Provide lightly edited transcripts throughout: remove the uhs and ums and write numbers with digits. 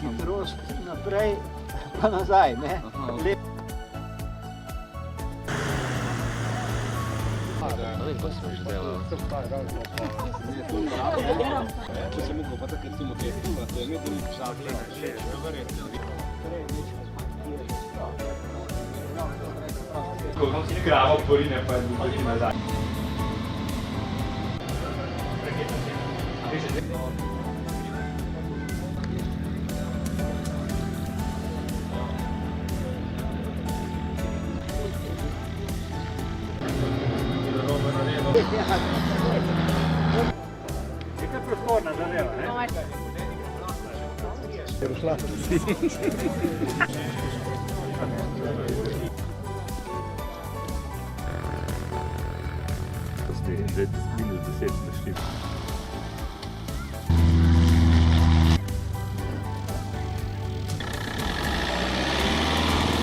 Hitrost naprej, pa nazaj, ne? Kravo porine pa je biti nazaj. Je kar prostorna zadeva, ne? Je ušla. Zdaj minus 10 na 4.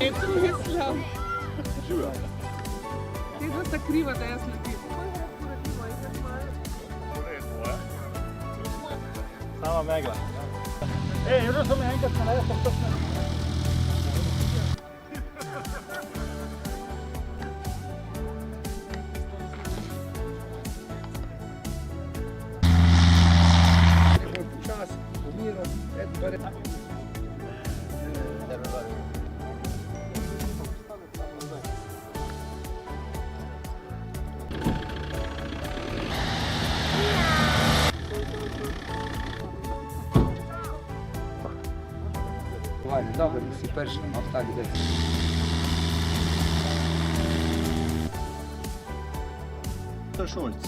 Eto mislim. Živa. Ti je dosta kriva, da jaz letim. Sama megla. Ej, jutro sem enkrat naredil, sem točno. Dobro, da si prši, no, tak dec. To je Šolc.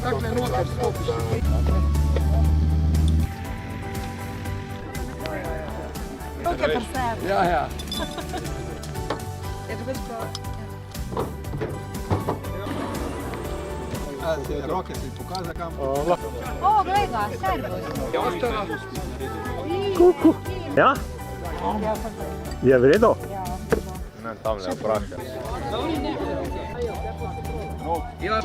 Takle noter stopiš. Roke pa sebe. Ja, ja. Je drugač pa... Roke si pokaza kam. O, glej ga, servus. Kuku. Ja? Je v redu? Ja. Ne, tam ne vprašaj. Ja,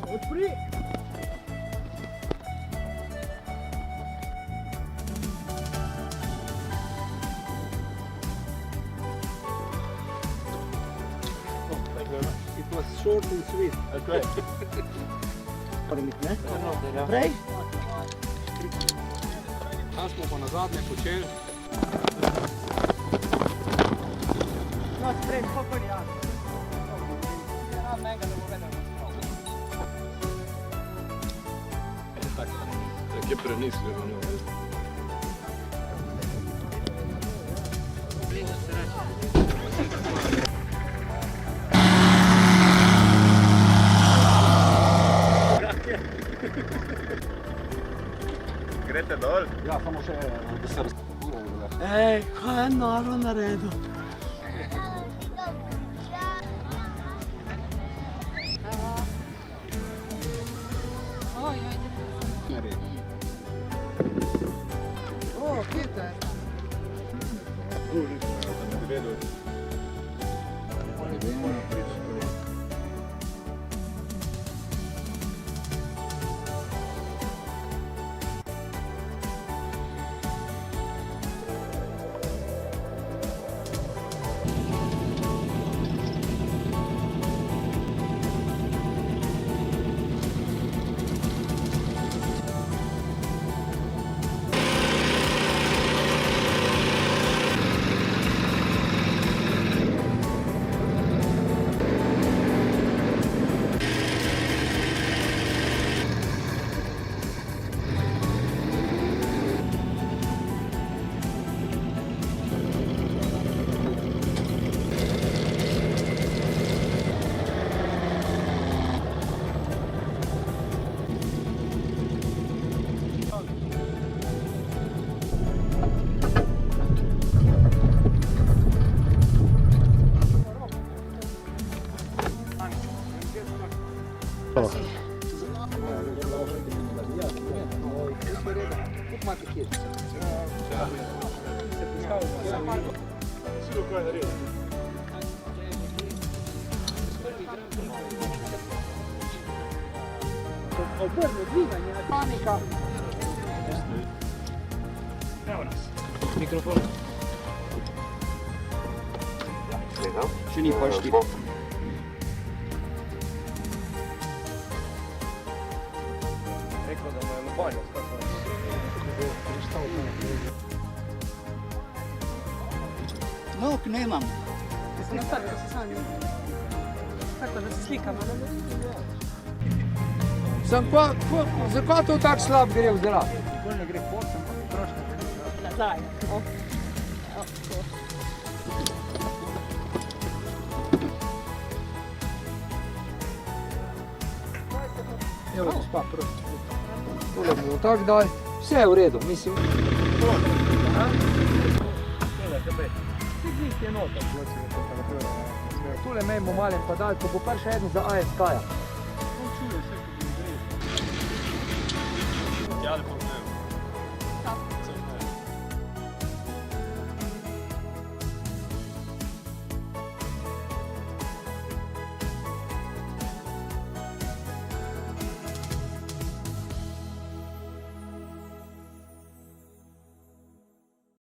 Odpri. It was short and sweet. Okay. Prej? tam smo pa na zadnje počeli. No, sprem, pokolja. Kje prenis, vedno. Greste dol? Ja, samo še, da se razpogledamo. Ej, kaj je noro naredil? O, Peter. to. Kup imate kje? Panika. Evo nas. Mikrofon. Še ni pol 4. Rekao da mu je lobanjac, Nog nemam. Tako da se slikamo. Zakaj to tako slab gre v zrak? bolje gre pot, ampak troška že ni. Nazaj. Evo, gospa, prosim. Tole bomo tako daj. Vse je v redu, mislim. Tole mejmo malen pa daj, ko bo prvi še eden za ASK-ja.